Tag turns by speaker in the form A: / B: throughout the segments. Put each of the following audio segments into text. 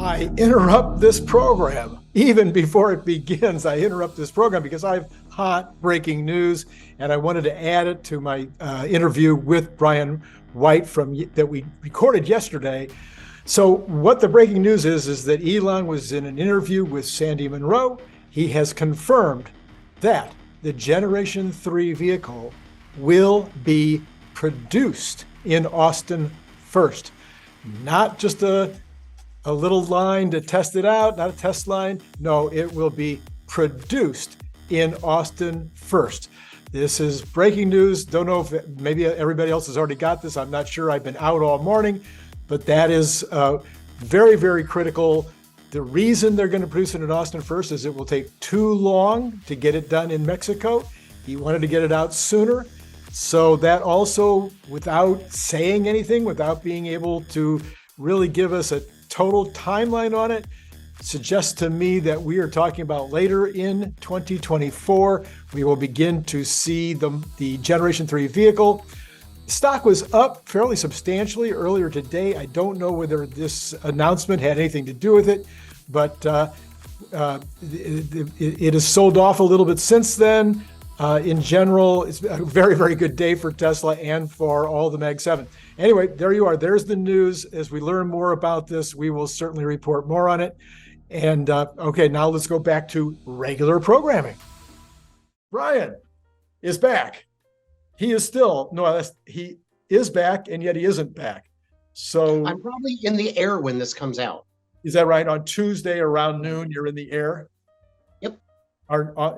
A: I interrupt this program. Even before it begins, I interrupt this program because I have hot breaking news, and I wanted to add it to my interview with Brian White that we recorded yesterday. So what the breaking news is that Elon was in an interview with Sandy Munro. He has confirmed that the Generation 3 vehicle will be produced in Austin first. Not just a little line to test it out, not a test line. No, it will be produced in Austin first. This is breaking news. Don't know if maybe everybody else has already got this. I'm not sure. I've been out all morning, but that is very, very critical. The reason they're going to produce it in Austin first is it will take too long to get it done in Mexico. He wanted to get it out sooner. So that also, without saying anything, without being able to really give us a total timeline on it, suggests to me that we are talking about later in 2024, we will begin to see the Generation 3 vehicle. Stock was up fairly substantially earlier today. I don't know whether this announcement had anything to do with it, but it has sold off a little bit since then. In general, it's a very, very good day for Tesla and for all the Mag 7. Anyway, there you are. There's the news. As we learn more about this, we will certainly report more on it. And okay, now let's go back to regular programming. Brian is back. He is still, he is back, and yet he isn't back. So
B: I'm probably in the air when this comes out.
A: Is that right? On Tuesday around noon, you're in the air?
B: Yep.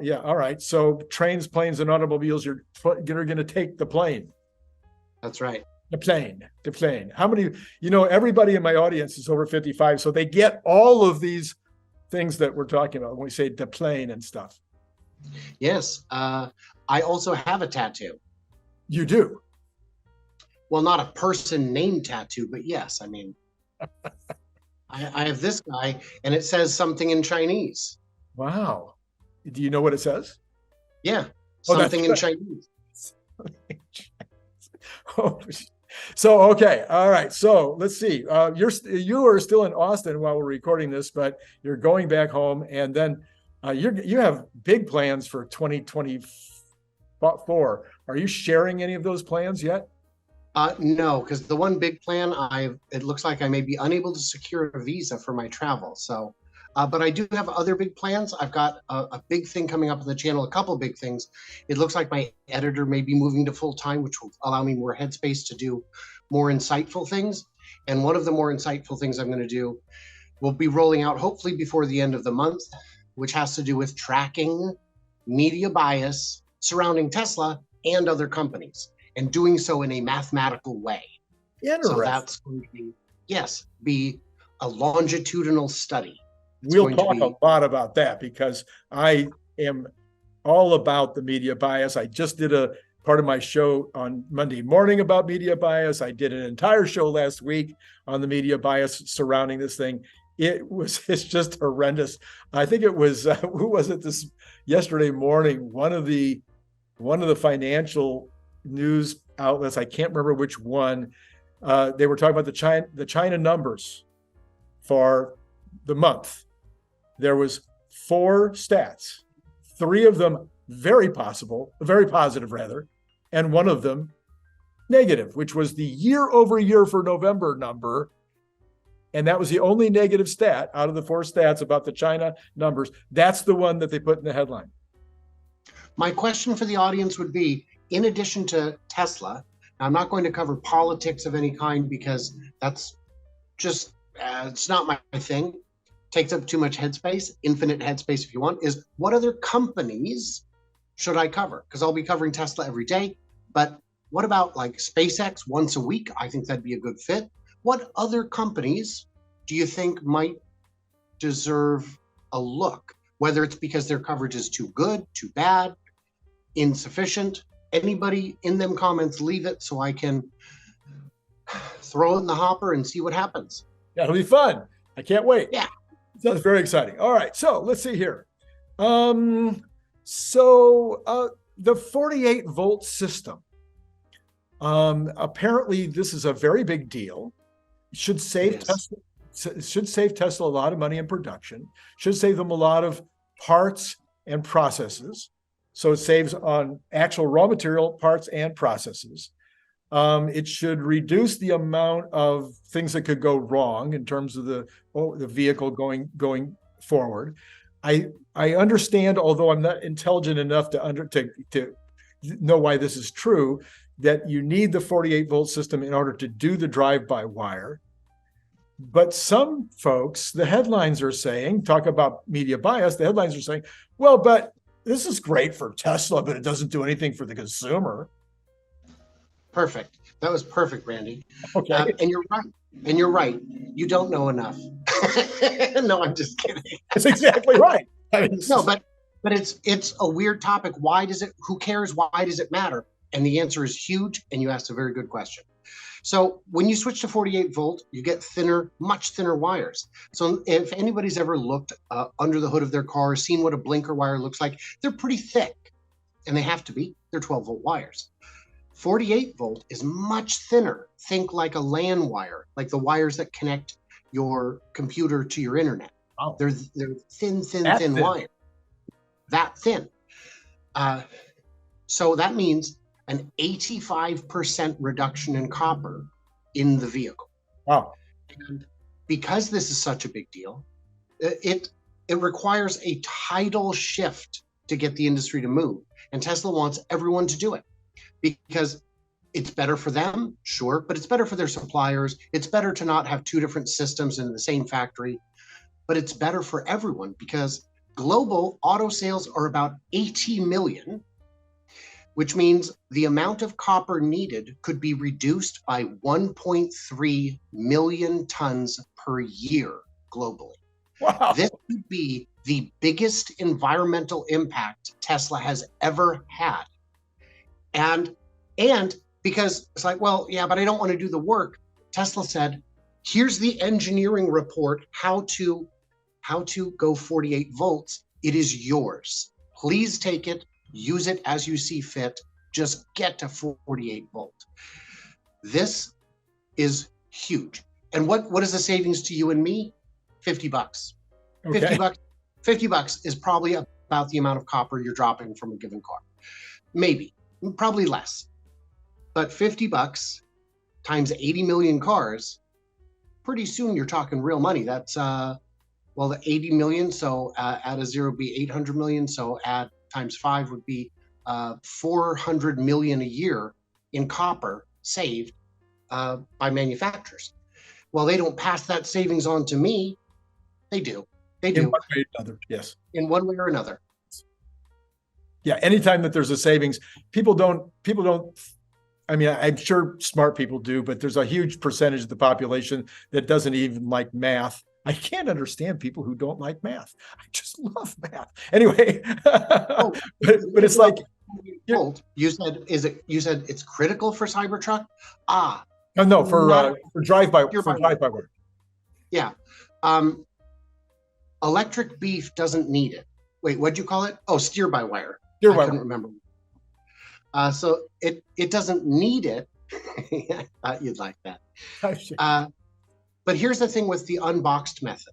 A: Yeah, all right. So trains, planes, and automobiles, you're going to take the plane.
B: That's right.
A: The plane. How many, everybody in my audience is over 55, so they get all of these things that we're talking about when we say the plane and stuff.
B: Yes. I also have a tattoo.
A: You do?
B: Well, not a person name tattoo, but yes. I mean, I have this guy, and it says something in Chinese.
A: Wow. Do you know what it says?
B: Yeah. Something in Chinese.
A: So, okay. All right. So let's see. You are still in Austin while we're recording this, but you're going back home, and then you have big plans for 2024. Are you sharing any of those plans yet?
B: No, because the one big plan, it looks like I may be unable to secure a visa for my travel. So, but I do have other big plans. I've got a big thing coming up on the channel, a couple big things. It looks like my editor may be moving to full time, which will allow me more headspace to do more insightful things. And one of the more insightful things I'm going to do will be rolling out hopefully before the end of the month, which has to do with tracking media bias surrounding Tesla and other companies, and doing so in a mathematical way. So that's going to be a longitudinal study.
A: We'll talk a lot about that because I am all about the media bias. I just did a part of my show on Monday morning about media bias. I did an entire show last week on the media bias surrounding this thing. It's just horrendous. I think it was, who was it this yesterday morning? One of the financial news outlets, I can't remember which one, they were talking about the China numbers for the month. There was 4 stats, 3 of them very positive rather, and 1 of them negative, which was the year over year for November number. And that was the only negative stat out of the 4 stats about the China numbers. That's the one that they put in the headline.
B: My question for the audience would be, in addition to Tesla, I'm not going to cover politics of any kind because that's just, it's not my thing. Takes up too much headspace, infinite headspace if you want, is what other companies should I cover? Because I'll be covering Tesla every day, but what about like SpaceX once a week? I think that'd be a good fit. What other companies do you think might deserve a look? Whether it's because their coverage is too good, too bad, insufficient. Anybody in them comments, leave it so I can throw it in the hopper and see what happens.
A: That'll be fun. I can't wait.
B: Yeah.
A: Sounds very exciting. All right, so let's see here. The 48-volt system. Apparently, this is a very big deal. It should save It should save Tesla a lot of money in production, should save them a lot of parts and processes. So it saves on actual raw material, parts, and processes. It should reduce the amount of things that could go wrong in terms of the vehicle going forward. I understand, although I'm not intelligent enough to know why this is true, that you need the 48-volt system in order to do the drive-by-wire. But some folks, the headlines are saying, talk about media bias, the headlines are saying, well, but this is great for Tesla, but it doesn't do anything for the consumer.
B: Perfect. That was perfect, Randy.
A: Okay.
B: And you're right. And you're right. You don't know enough. No, I'm just kidding.
A: That's exactly right. I mean,
B: No, but it's a weird topic. Why does it? Who cares? Why does it matter? And the answer is huge. And you asked a very good question. So when you switch to 48 volt, you get thinner, much thinner wires. So if anybody's ever looked under the hood of their car, seen what a blinker wire looks like, they're pretty thick, and they have to be. They're 12-volt wires. 48 volt is much thinner. Think like a LAN wire, like the wires that connect your computer to your internet.
A: Oh.
B: They're thin wire. That thin. So that means an 85% reduction in copper in the vehicle.
A: Wow.
B: And because this is such a big deal, it requires a tidal shift to get the industry to move. And Tesla wants everyone to do it because it's better for them, sure, but it's better for their suppliers. It's better to not have two different systems in the same factory, but it's better for everyone because global auto sales are about 80 million, which means the amount of copper needed could be reduced by 1.3 million tons per year globally.
A: Wow.
B: This would be the biggest environmental impact Tesla has ever had. And because it's like, well, yeah, but I don't want to do the work. Tesla said, here's the engineering report, how to go 48 volts. It is yours. Please take it. Use it as you see fit. Just get to 48 volt. This is huge. And what is the savings to you and me? $50.
A: Okay.
B: $50 is probably about the amount of copper you're dropping from a given car. Maybe, probably less. But $50 times 80 million cars, pretty soon you're talking real money. That's the 80 million. So add a zero, be 800 million. So add times 5 would be 400 million a year in copper saved by manufacturers. Well, they don't pass that savings on to me. They do. They do.
A: In one way or another, yes.
B: In one way or another.
A: Yeah. Anytime that there's a savings, people don't, I mean, I'm sure smart people do, but there's a huge percentage of the population that doesn't even like math. I can't understand people who don't like math. I just love math. Anyway, but it's like
B: you said it's critical for Cybertruck.
A: No, for drive-by work.
B: Yeah, electric beef doesn't need it. Wait, what'd you call it? Oh, steer-by-wire. I couldn't remember. So it doesn't need it. I thought you'd like that. But here's the thing with the unboxed method.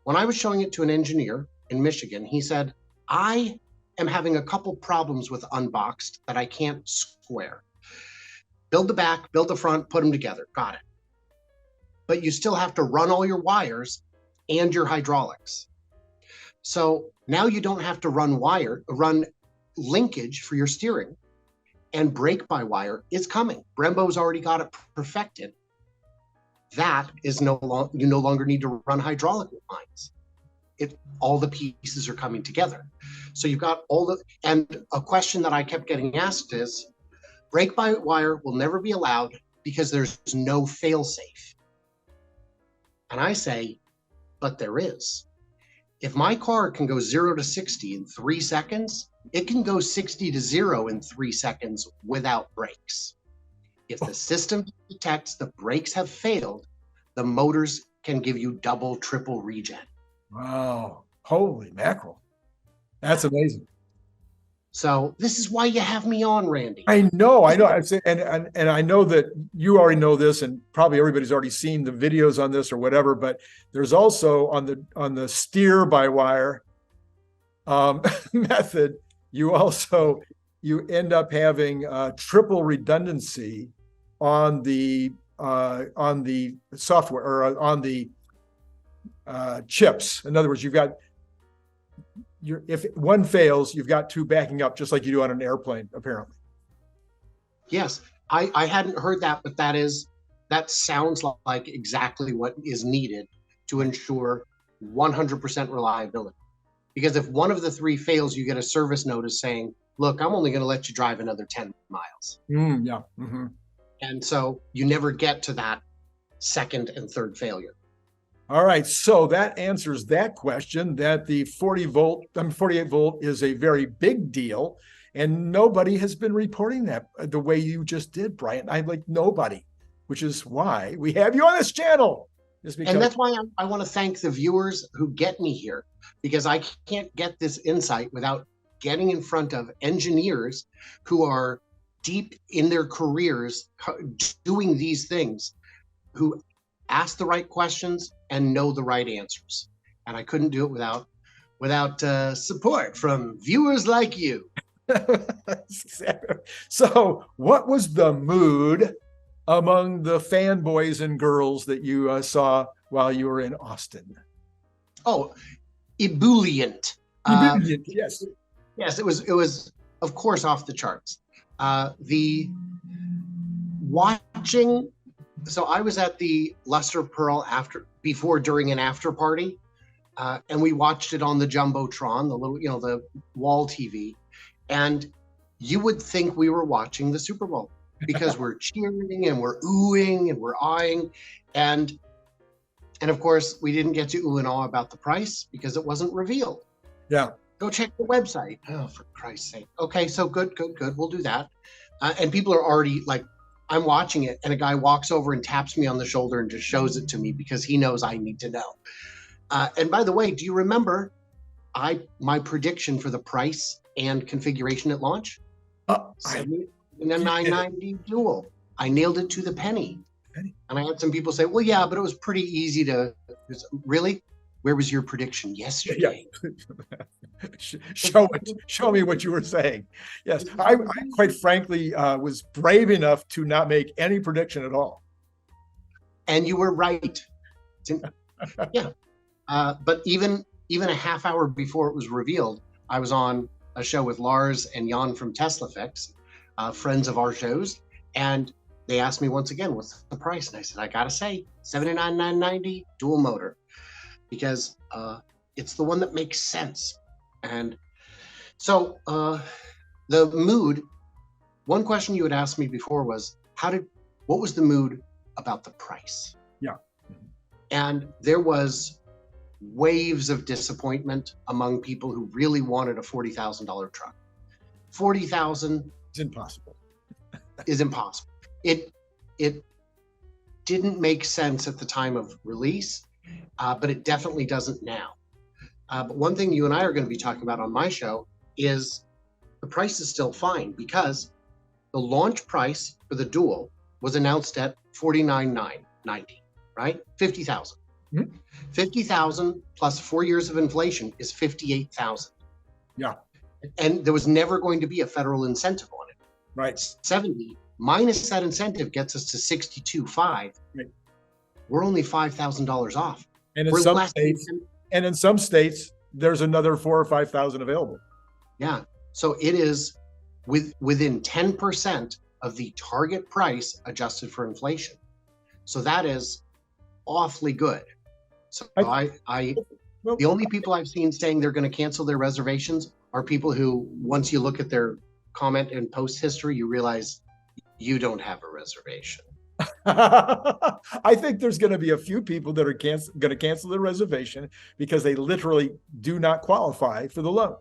B: When I was showing it to an engineer in Michigan, he said, I am having a couple problems with unboxed that I can't square. Build the back, build the front, put them together. Got it. But you still have to run all your wires and your hydraulics. So now you don't have to run linkage for your steering, and brake-by-wire is coming. Brembo's already got it perfected. That is you no longer need to run hydraulic lines. All the pieces are coming together. So you've got and a question that I kept getting asked is, brake-by-wire will never be allowed because there's no fail-safe. And I say, but there is. If my car can go 0 to 60 in 3 seconds, it can go 60 to 0 in 3 seconds without brakes. If the system detects the brakes have failed, the motors can give you double, triple regen.
A: Wow. Holy mackerel. That's amazing.
B: So this is why you have me on, Randy.
A: I know. And I know that you already know this, and probably everybody's already seen the videos on this or whatever. But there's also on the steer by wire method, you end up having triple redundancy on the software or on the chips. In other words, if one fails, you've got two backing up, just like you do on an airplane, apparently.
B: Yes, I hadn't heard that, but that sounds like exactly what is needed to ensure 100% reliability. Because if one of the three fails, you get a service notice saying, look, I'm only going to let you drive another 10 miles.
A: Yeah. Mm-hmm.
B: And so you never get to that second and third failure.
A: All right, so that answers that question, that the 48 volt is a very big deal, and nobody has been reporting that the way you just did, Brian. I'm like, nobody, which is why we have you on this channel.
B: And that's why I want to thank the viewers who get me here, because I can't get this insight without getting in front of engineers who are deep in their careers doing these things, who ask the right questions and know the right answers. And I couldn't do it without support from viewers like you.
A: So what was the mood among the fanboys and girls that you saw while you were in Austin?
B: Oh, ebullient.
A: Yes.
B: Yes, it was of course off the charts. The watching. So I was at the Luster Pearl before, during, and after party, and we watched it on the Jumbotron, the little, the wall TV, and you would think we were watching the Super Bowl because we're cheering and we're oohing and we're eyeing, and of course we didn't get to ooh and ah about the price because it wasn't revealed.
A: Yeah.
B: Go check the website. Oh, for Christ's sake. Okay, so good. We'll do that. And people are already like, I'm watching it, and a guy walks over and taps me on the shoulder and just shows it to me because he knows I need to know. And by the way, do you remember my prediction for the price and configuration at launch? $79.90 dual. I nailed it to the penny. And I had some people say, well, yeah, but it was pretty easy to. Really? Where was your prediction yesterday?
A: Yeah. Show me what you were saying. Yes, I quite frankly was brave enough to not make any prediction at all.
B: And you were right. Yeah. But even a half hour before it was revealed, I was on a show with Lars and Jan from Tesla Fix, friends of our shows, and they asked me once again, what's the price? And I said, I gotta say, $79,990 dual motor, because it's the one that makes sense. And so the mood, one question you had asked me before was, what was the mood about the price?
A: Yeah.
B: And there was waves of disappointment among people who really wanted a $40,000 truck. $40,000
A: is impossible.
B: Is impossible. It didn't make sense at the time of release, but it definitely doesn't now. But one thing you and I are going to be talking about on my show is the price is still fine, because the launch price for the dual was announced at $49,990, right? $50,000. Mm-hmm. $50,000 plus 4 years of inflation is $58,000.
A: Yeah.
B: And there was never going to be a federal incentive on it.
A: Right.
B: 70 minus that incentive gets us to 62.5. Right. We're only $5,000 off.
A: And in some states, there's another 4,000 or 5,000 available.
B: Yeah. So it is within 10% of the target price adjusted for inflation. So that is awfully good. So the only people I've seen saying they're going to cancel their reservations are people who, once you look at their comment and post history, you realize you don't have a reservation.
A: I think there's going to be a few people that are going to cancel their reservation because they literally do not qualify for the loan.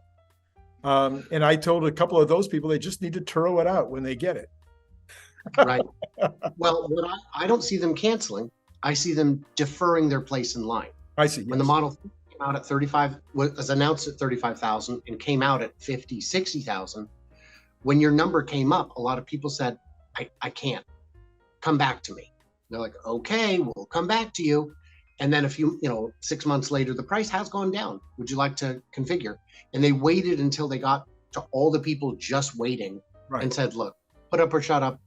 A: And I told a couple of those people they just need to Turo it out when they get it.
B: Right. Well, I don't see them canceling. I see them deferring their place in line.
A: I see.
B: When the Model 3 came out at 35, was announced at 35,000 and came out at 50, 60,000. When your number came up, a lot of people said, I can't, come back to me. They're like, okay, we'll come back to you. And then 6 months later, the price has gone down. Would you like to configure? And they waited until they got to all the people just waiting and said, look, put up or shut up.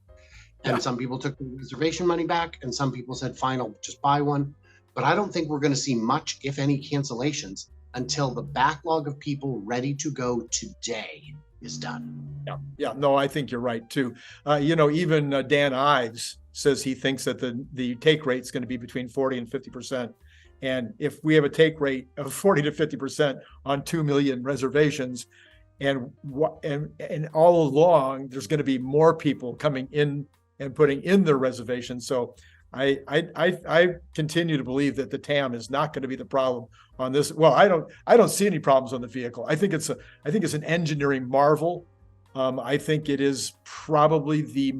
B: And some people took the reservation money back, and some people said, fine, I'll just buy one. But I don't think we're going to see much, if any, cancellations until the backlog of people ready to go today is done.
A: Yeah. No, I think you're right too. Even Dan Ives says he thinks that the take rate is going to be between 40 and 50%. And if we have a take rate of 40 to 50% on 2 million reservations, and all along there's going to be more people coming in and putting in their reservations. So I continue to believe that the TAM is not going to be the problem on this. Well, I don't see any problems on the vehicle. I think it's an engineering marvel. I think it is probably the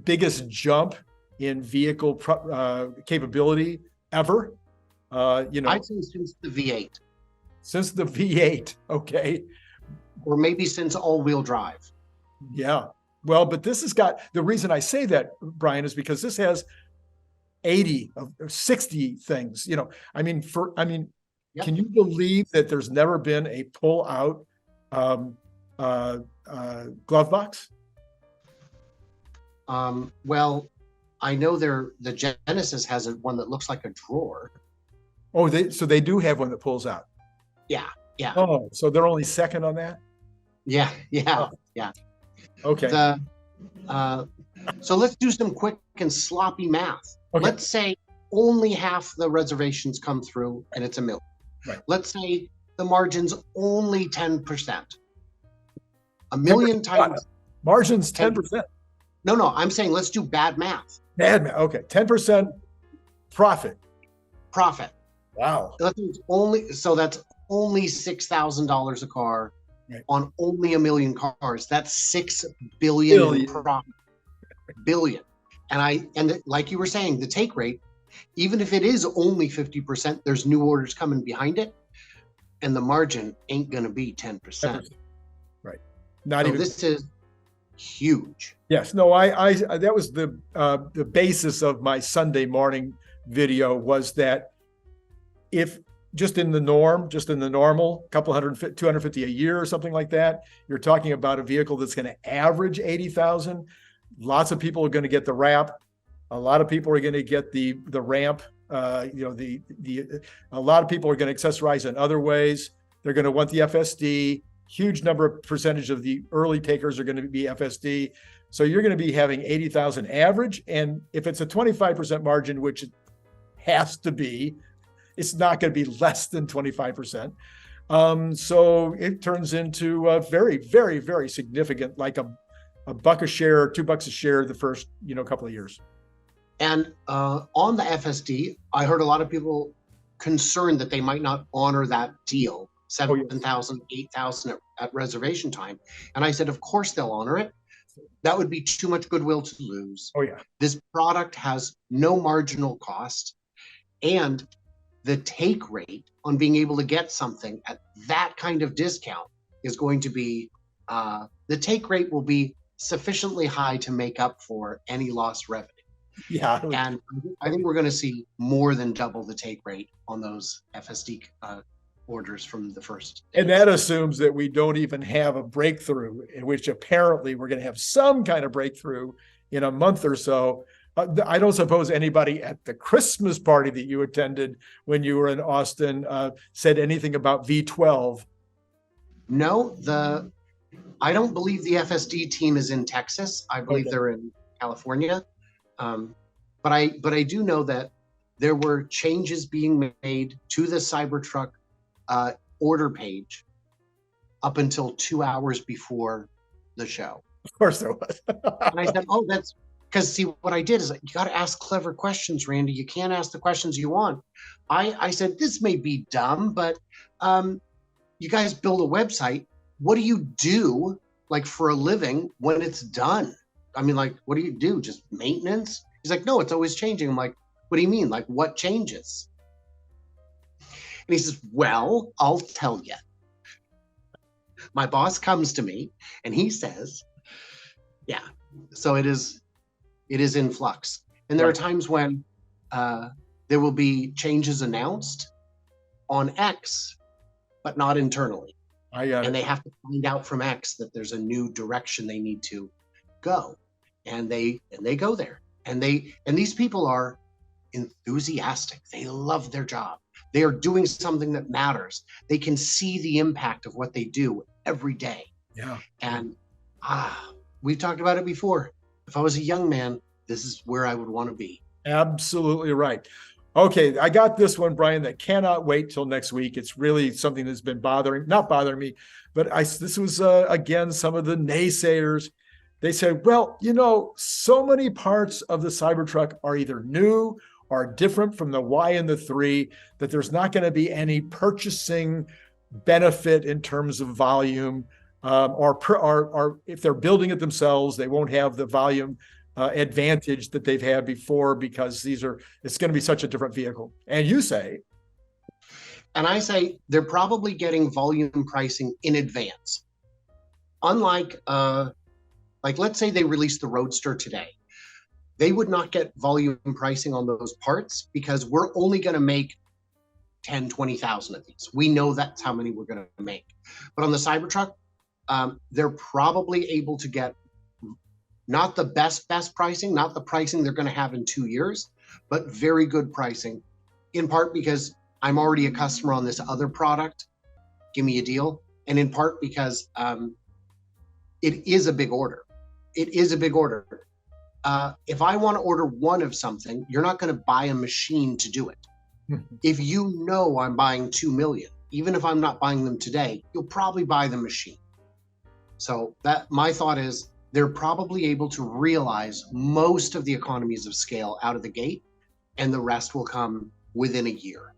A: biggest jump in vehicle capability ever.
B: I'd say since the V8.
A: Since the V8, okay.
B: Or maybe since all-wheel drive.
A: Yeah. Well, but this has got, the reason I say that, Brian, is because this has 80 or 60 things, can you believe that there's never been a pull out glove box?
B: Well, I know the Genesis has one that looks like a drawer.
A: Oh, so they do have one that pulls out.
B: Yeah.
A: Oh, so they're only second on that?
B: Yeah.
A: Okay.
B: So let's do some quick and sloppy math.
A: Okay.
B: Let's say only half the reservations come through and it's $1 million.
A: Right.
B: Let's say the margin's only 10%. $1 million times
A: margin's 10%.
B: No, I'm saying let's do bad math.
A: Bad math. Okay. 10% profit.
B: Wow. That's only $6,000 a car. Right. On only 1 million cars. That's $6 billion profit. Billion. And like you were saying, the take rate, even if it is only 50%, there's new orders coming behind it, and the margin ain't gonna be 10%.
A: Right. Not even.
B: This is huge.
A: Yes. No. I that was the basis of my Sunday morning video, was that if just in the normal, couple 250 a year or something like that, you're talking about a vehicle that's going to average 80,000. Lots of people are going to get the wrap. A lot of people are going to get the ramp. A lot of people are going to accessorize in other ways. They're going to want the FSD. Huge percentage of the early takers are going to be FSD. So you're going to be having 80,000 average. And if it's a 25% margin, which it has to be, it's not going to be less than 25%. So it turns into a very, very, very significant, like a buck a share, $2 a share the first, couple of years.
B: And on the FSD, I heard a lot of people concerned that they might not honor that deal, 7,000, 8,000 at reservation time. And I said, of course they'll honor it. That would be too much goodwill to lose.
A: Oh yeah.
B: This product has no marginal cost, and the take rate on being able to get something at that kind of discount is going to be, the take rate will be sufficiently high to make up for any lost revenue.
A: Yeah.
B: And I think we're going to see more than double the take rate on those FSD orders from the first.
A: And that assumes that we don't even have a breakthrough, in which apparently we're going to have some kind of breakthrough in a month or so. I don't suppose anybody at the Christmas party that you attended when you were in Austin said anything about V12.
B: No, I don't believe the FSD team is in Texas. I believe they're in California. But I do know that there were changes being made to the Cybertruck order page up until 2 hours before the show.
A: Of course there was.
B: And I said, oh, that's because, see, what I did is you got to ask clever questions, Randy. You can't ask the questions you want. I said, this may be dumb, but you guys build a website. What do you do, like, for a living when it's done? I mean, like, what do you do? Just maintenance? He's like, no, it's always changing. I'm like, what do you mean? Like, what changes? And he says, well, I'll tell you. My boss comes to me and he says, yeah, so it is in flux. And there are times when there will be changes announced on X, but not internally. And they have to find out from X that there's a new direction they need to go. And they go there. And these people are enthusiastic. They love their job. They are doing something that matters. They can see the impact of what they do every day.
A: Yeah.
B: And we've talked about it before. If I was a young man, this is where I would want to be.
A: Absolutely right. Okay, I got this one, Brian, that cannot wait till next week. It's really something that's been not bothering me, but this was, again, some of the naysayers. They said, well, so many parts of the Cybertruck are either new or different from the Y and the 3, that there's not going to be any purchasing benefit in terms of volume, or if they're building it themselves, they won't have the volume advantage that they've had before, because it's going to be such a different vehicle. And you say,
B: and I say, they're probably getting volume pricing in advance. Unlike, let's say they released the Roadster today, they would not get volume pricing on those parts because we're only going to make 10, 20,000 of these. We know that's how many we're going to make. But on the Cybertruck, they're probably able to get not the best pricing, not the pricing they're going to have in 2 years, but very good pricing, in part because I'm already a customer on this other product. Give me a deal. And in part because it is a big order. It is a big order. If I want to order one of something, you're not going to buy a machine to do it. If you know I'm buying 2 million, even if I'm not buying them today, you'll probably buy the machine. So my thought is, they're probably able to realize most of the economies of scale out of the gate, and the rest will come within a year.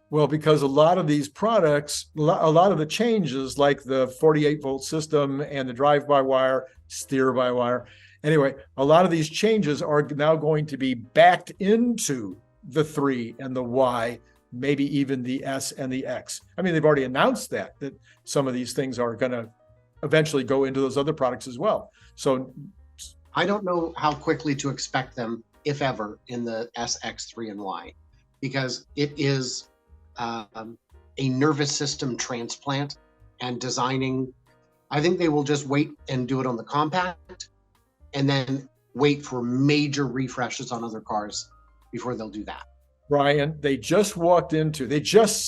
A: Well, because a lot of these products, a lot of the changes, like the 48-volt system and the drive-by-wire, steer-by-wire, anyway, a lot of these changes are now going to be backed into the 3 and the Y, maybe even the S and the X. I mean, they've already announced that some of these things are going to eventually go into those other products as well. So
B: I don't know how quickly to expect them, if ever, in the SX, 3 and Y, because it is a nervous system transplant and designing. I think they will just wait and do it on the compact and then wait for major refreshes on other cars before they'll do that.
A: Brian, they just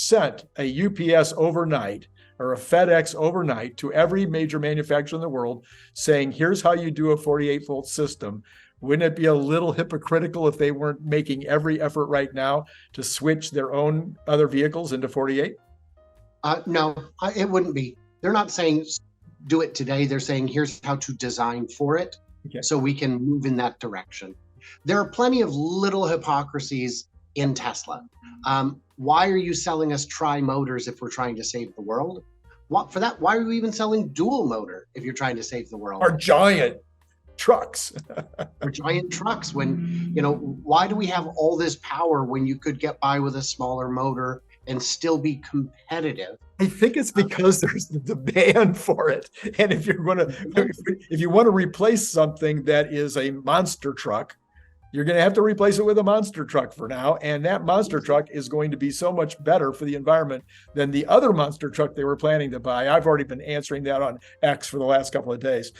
A: sent a UPS overnight or a FedEx overnight to every major manufacturer in the world saying, here's how you do a 48-volt system. Wouldn't it be a little hypocritical if they weren't making every effort right now to switch their own other vehicles into 48?
B: No, it wouldn't be. They're not saying do it today. They're saying here's how to design for it, so we can move in that direction. There are plenty of little hypocrisies in Tesla. Why are you selling us tri-motors if we're trying to save the world? Why are you even selling dual motor if you're trying to save the world?
A: Or giant trucks.
B: Or giant trucks why do we have all this power when you could get by with a smaller motor and still be competitive?
A: I think it's because there's the demand for it. And if you want to replace something that is a monster truck, you're going to have to replace it with a monster truck for now. And that monster truck is going to be so much better for the environment than the other monster truck they were planning to buy. I've already been answering that on X for the last couple of days.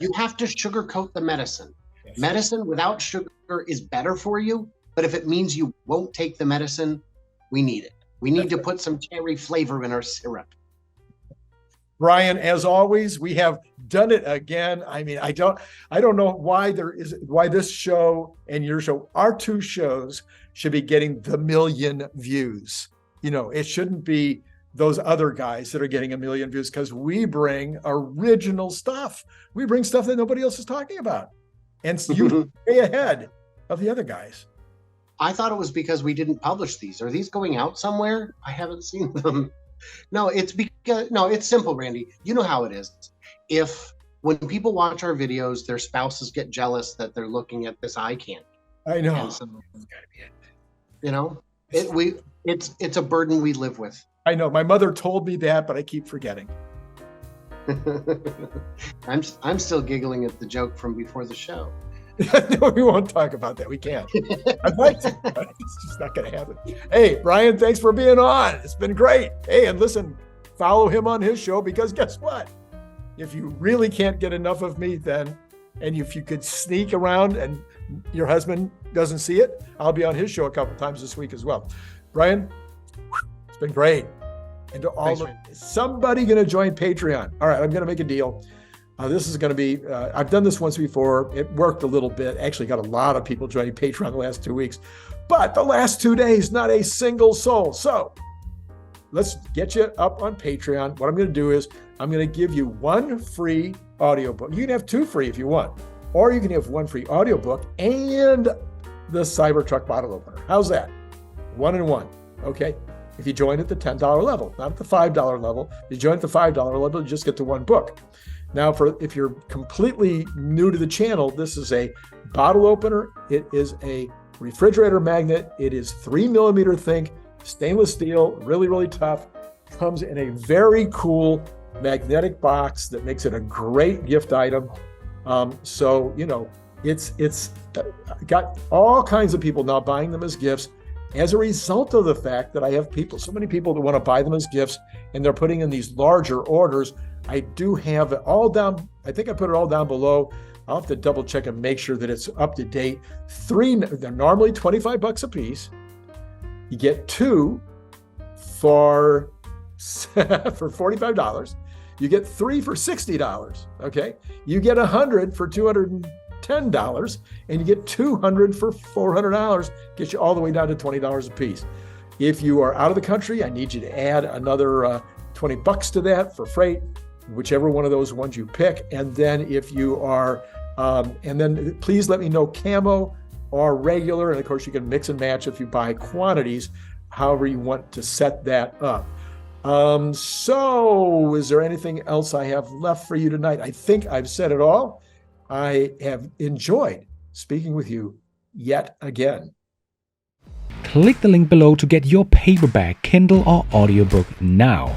B: You have to sugarcoat the medicine. Yes. Medicine without sugar is better for you, but if it means you won't take the medicine, we need it. We need to put some cherry flavor in our syrup.
A: Brian, as always, we have done it again. I mean, I don't know why this show and your show, our two shows, should be getting the million views. It shouldn't be those other guys that are getting a million views, because we bring original stuff. We bring stuff that nobody else is talking about. And so you're way ahead of the other guys.
B: I thought it was because we didn't publish these. Are these going out somewhere? I haven't seen them. No, it's simple, Randy. You know how it is. When people watch our videos, their spouses get jealous that they're looking at this eye candy.
A: I know.
B: And so, It's a burden we live with.
A: I know my mother told me that, but I keep forgetting.
B: I'm still giggling at the joke from before the show.
A: No, we won't talk about that. We can't. I'd like to, but it's just not going to happen. Hey, Brian, thanks for being on. It's been great. Hey, and listen, follow him on his show, because guess what? If you really can't get enough of me, then, and if you could sneak around and your husband doesn't see it, I'll be on his show a couple times this week as well. Brian, it's been great. And to all somebody going to join Patreon. All right, I'm going to make a deal. This is going to be, I've done this once before. It worked a little bit. Actually got a lot of people joining Patreon the last 2 weeks. But the last 2 days, not a single soul. So let's get you up on Patreon. What I'm going to do is I'm going to give you 1 free audiobook. You can have 2 free if you want. Or you can have 1 free audiobook and the Cybertruck bottle opener. How's that? 1 and 1. Okay. If you join at the $10 level, not at the $5 level. If you join at the $5 level, you just get the 1 book. Now, if you're completely new to the channel, this is a bottle opener. It is a refrigerator magnet. It is 3 millimeter thick, stainless steel, really, really tough. Comes in a very cool magnetic box that makes it a great gift item. So, you know, it's got all kinds of people now buying them as gifts as a result of the fact that I have so many people that want to buy them as gifts, and they're putting in these larger orders. I do have it all down. I think I put it all down below. I'll have to double check and make sure that it's up to date. They're normally $25 a piece. You get 2 for $45. You get 3 for $60. Okay. You get 100 for $210, and you get 200 for $400. Gets you all the way down to $20 a piece. If you are out of the country, I need you to add another $20 to that for freight, whichever one of those ones you pick. And then if you are, and then please let me know camo or regular. And of course you can mix and match if you buy quantities, however you want to set that up. So is there anything else I have left for you tonight? I think I've said it all. I have enjoyed speaking with you yet again.
C: Click the link below to get your paperback, Kindle, or audiobook now.